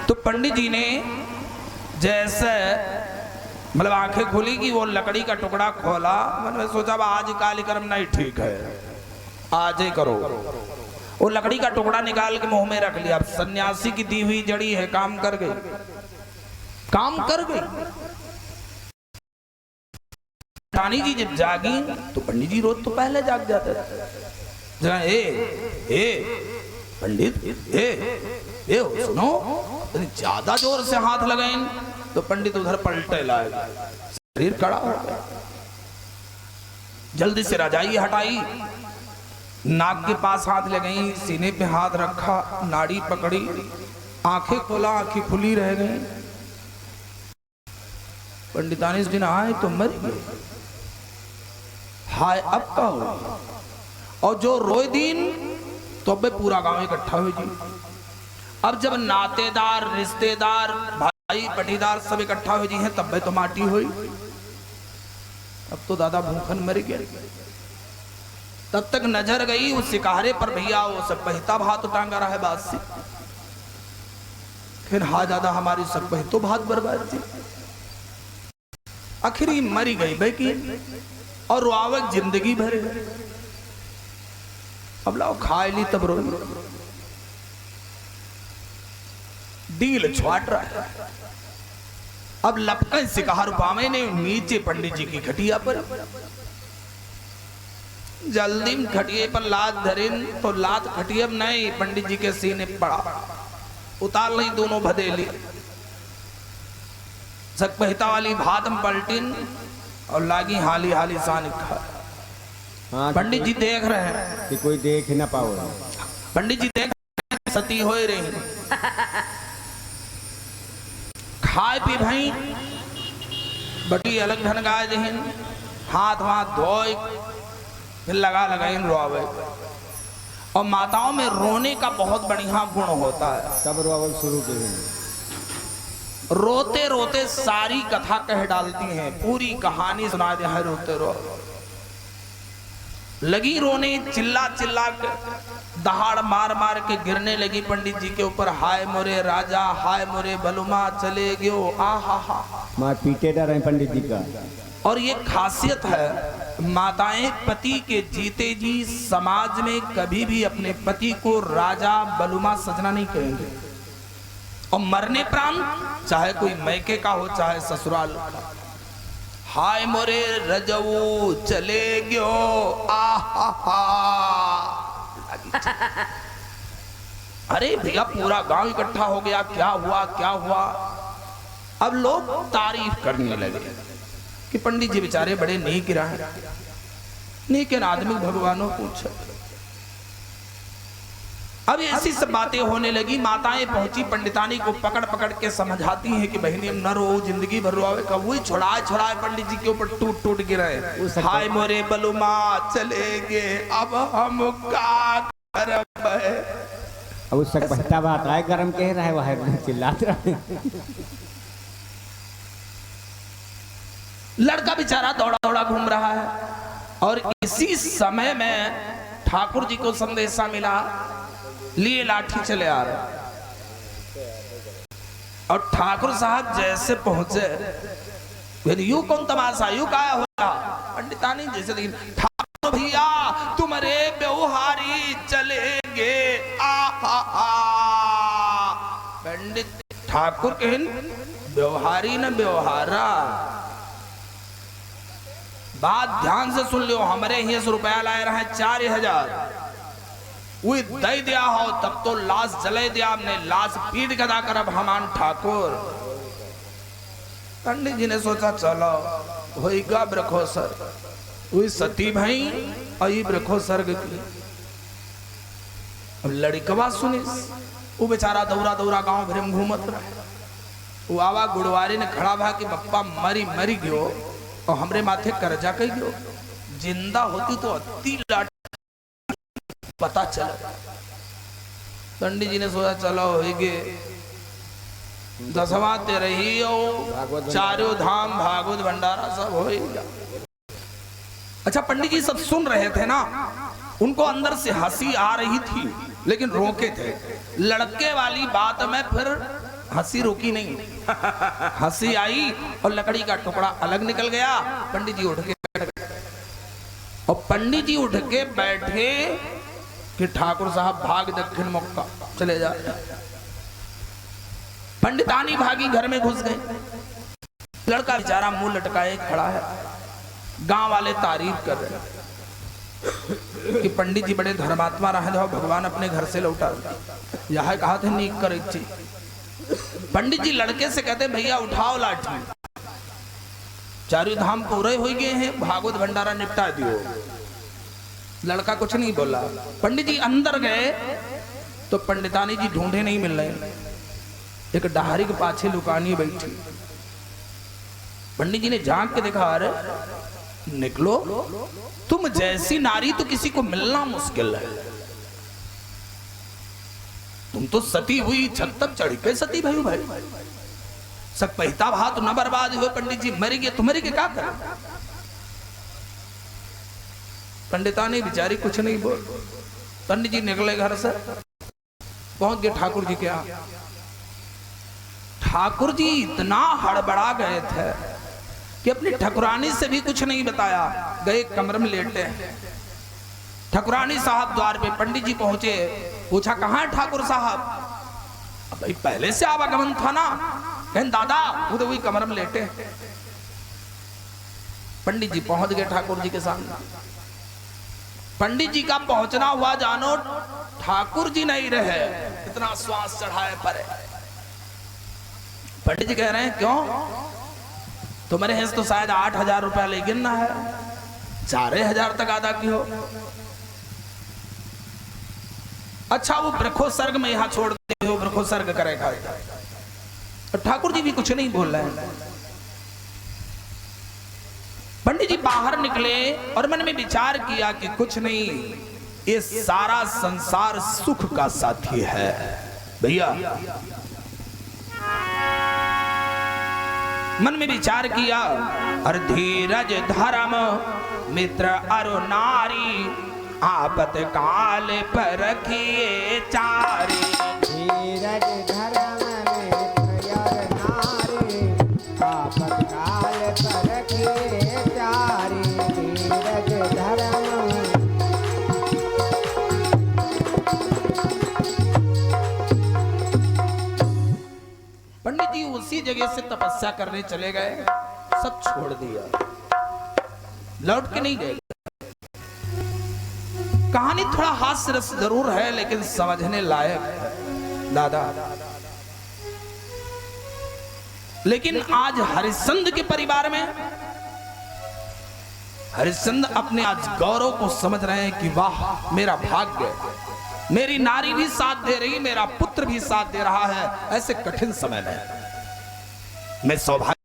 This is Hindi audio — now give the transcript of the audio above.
तो पंडित जी ने जैसे मतलब आंखें खुली कि वो लकड़ी का टुकड़ा खोला, मैंने सोचा आज कार्यक्रम नहीं ठीक है, आज ही करो। वो लकड़ी का टुकड़ा निकाल के मुंह में रख लिया। अब सन्यासी की दी हुई जड़ी है, काम कर गई, काम कर गई। रानी जी जब जागी तो पंडित जी रोज तो पहले जाग जाते थे। ए पंडित ए सुनो, ज्यादा जोर से हाथ लगाए तो पंडित उधर पलटे लाए, शरीर कड़ा हो गया। जल्दी से रजाई हटाई, नाक के पास हाथ लगाई, सीने पे हाथ रखा, नाड़ी पकड़ी, आंखें खोला, आंखें खुली रह गई। पंडितानी इस दिन आए तो मर गए। हाय अब का हो, और जो रोए दिन तो अब पूरा गांव इकट्ठा हुए जी। अब जब नातेदार रिश्तेदार भाई पटीदार सब इकट्ठा हुए जी हैं, तब तो माटी हुई। अब तो दादा भूखन मर गया। तब तक नजर गई उस सिकारे पर, भैया वो सब पहिता भात टांगा रहा है बात से। फिर हा दादा हमारी सब पहितो भात बर्बाद थी। आखिर मरी गई बेकी और रुआवत जिंदगी भर। अब लाओ खाए ली तब रो, डील छुआट रहा है। अब लपकन सिकहर पावे ने नीचे पंडित जी की खटिया पर, जल्दी में खटिए पर लात धरिन तो लात खटिया नहीं, पंडित जी के सीने पड़ा। उतार ली दोनों भदेली, सकपहिता वाली भात में पलटिन और लागी हाली हाली सान खा। हाँ, पंडित जी देख रहे हैं कि कोई देख ना पाओ। पंडित जी देख सती हो रही, खाए पी भाई बटी अलग ढन गाय दहीन, हाथ हाथ धोए, फिर लगा रोवे। और माताओं में रोने का बहुत बढ़िया गुण होता है। तब रोवल शुरू के रोते रोते सारी कथा कह डालती हैं, पूरी कहानी सुना दे है रोते रो। लगी रोने, चिल्ला चिल्ला के दहाड़ मार मार के गिरने लगी पंडित जी के ऊपर। हाय मोरे राजा, हाय मोरे बलुमा चले गयो, आ हा मार पीटे डर रहे पंडित जी का। और ये खासियत है, माताएं पति के जीते जी समाज में कभी भी अपने पति को राजा बलुमा सजना नहीं कहेंगे, और मरने प्रांत चाहे कोई मैके का हो चाहे ससुराल का। हाय मोरे रजऊ चले गयो, आहा। अरे भैया पूरा गांव इकट्ठा हो गया, क्या हुआ क्या हुआ। अब लोग तारीफ करने लगे कि पंडित जी बेचारे बड़े नेक रहे, नेक आदमी भगवानों पूछे। अब ऐसी सब बातें होने लगी। माताएं पहुंची, पंडितानी को पकड़ पकड़ के समझाती हैं कि बहनी न रो, जिंदगी भर रोवे। कब वही छुड़ाए छुड़ाए पंडित जी के ऊपर टूट टूट गिरे। हाय मोरे बलुमा चले गए, अब हम क्या करब है। अब उस सकपहिता बात आए गरम कह रहा है, वह चिल्लाते रहे। लड़का बेचारा दौड़ा दौड़ा घूम रहा है, और इसी समय में ठाकुर जी को संदेशा मिला, लिए लाठी चले आ रहे। और ठाकुर साहब जैसे पहुंचे, यू कौन तमाशा, यू क्या होगा। पंडितानी जैसे लेकिन ठाकुर भैया तुम्हारे व्यवहारी चले गे, पंडित ठाकुर कहन व्यवहारी न व्यवहारा। बात ध्यान से सुन लो, हमारे यहाँ से रुपया लाए रहे 4000, वो दे दिया हो तब तो लाश जले दिया हमने, लाश पीट गदा करब हमान ठाकुर। पंडित जी ने सोचा चलो होगा ब्रखो सर, वही सती भाई आई ब्रखो सर्ग की। अब लड़कवा सुनिस, वो बेचारा दौरा दौरा गांव भर में घूमत रहे। वो आवा गुड़वारी ने खड़ा भा कि बप्पा मरी मरी गयो और हमरे माथे कर्जा कही गयो, जिंदा होती तो अति लाट पता चला। पंडित जी ने सोचा चलो होगे, दसवां तेरही हो, चारों धाम भागवत भंडारा सब हो गया। अच्छा पंडित जी सब सुन रहे थे ना, उनको अंदर से हंसी आ रही थी लेकिन रोके थे। लड़के वाली बात में फिर हंसी रुकी नहीं, हंसी आई और लकड़ी का टुकड़ा अलग निकल गया। पंडित जी उठ के बैठ गए और पंडित जी उठ के बैठे कि ठाकुर साहब भाग दक्षिण मुख का चले जा। पंडितानी भागी घर में घुस गए। लड़का बेचारा मुंह लटकाए खड़ा है। गांव वाले तारीफ कर रहे कि पंडित जी बड़े धर्मात्मा रहे, जाओ भगवान अपने घर से लौटा। यह कहा थे नीक कर इच्छी। पंडित जी लड़के से कहते भैया उठाओ लाठी, चारों धाम पूरे हो गए हैं, भागवत भंडारा निपटा दियो। लड़का कुछ नहीं बोला। पंडित जी अंदर गए तो पंडितानी जी ढूंढे नहीं मिल रहे। एक डहारी के पाछे लुकानी बैठी। पंडित जी ने झांक के देखा, अरे निकलो, तुम जैसी नारी तो किसी को मिलना मुश्किल है। तुम तो सती हुई छत तक चढ़ के सती भाई सक पहिता भात न बर्बाद हुए। पंडित जी मर गए तो मर गए, क्या कर। पंडितानी बिचारी कुछ नहीं बोल। पंडित जी निकले घर से, पहुंच गए ठाकुर जी के यहाँ। ठाकुर जी इतना हड़बड़ा गए थे कि अपनी ठकुरानी से भी कुछ नहीं बताया। गए कमरे में लेटे। ठकुरानी साहब द्वार पे, पंडित जी पहुंचे, पूछा कहाँ है ठाकुर साहब। अब भाई पहले से आवागमन था ना। कहें दादा वो तो वही कमरे में लेटे। पंडित जी पहुंच गए ठाकुर जी के सामने। पंडित जी का पहुंचना हुआ जानो, ठाकुर जी नहीं रहे। इतना श्वास चढ़ाए परे। पंडित जी कह रहे हैं क्यों, तुम्हारे हिस्से तो शायद 8,000 रुपया ले गिनना है, 4,000 तक अदा की हो। अच्छा वो वृखो सर्ग में यहां छोड़ दे हो, वृखो सर्ग करेगा। ठाकुर जी भी कुछ नहीं बोल रहे हैं। पंडित जी बाहर निकले और मन में विचार किया कि कुछ नहीं, ये सारा संसार सुख का साथी है भैया। मन में विचार किया, और धीरज धर्म मित्र अरु नारी, आपत काल पर रखिए चारी। धीरज धर्म मित्र अरु नारी, आपत काल पर रखिए चारी। धीरज धर्म। पंडित जी उसी जगह से तपस्या करने चले गए, सब छोड़ दिया, लौट के नहीं गए। कहानी थोड़ा हास्य रस जरूर है लेकिन समझने लायक है दादा। लेकिन आज हरिश्चंद्र के परिवार में हरिश्चंद्र अपने आज गौरव को समझ रहे हैं कि वाह मेरा भाग्य, मेरी नारी भी साथ दे रही, मेरा पुत्र भी साथ दे रहा है। ऐसे कठिन समय में मैं सौभाग्य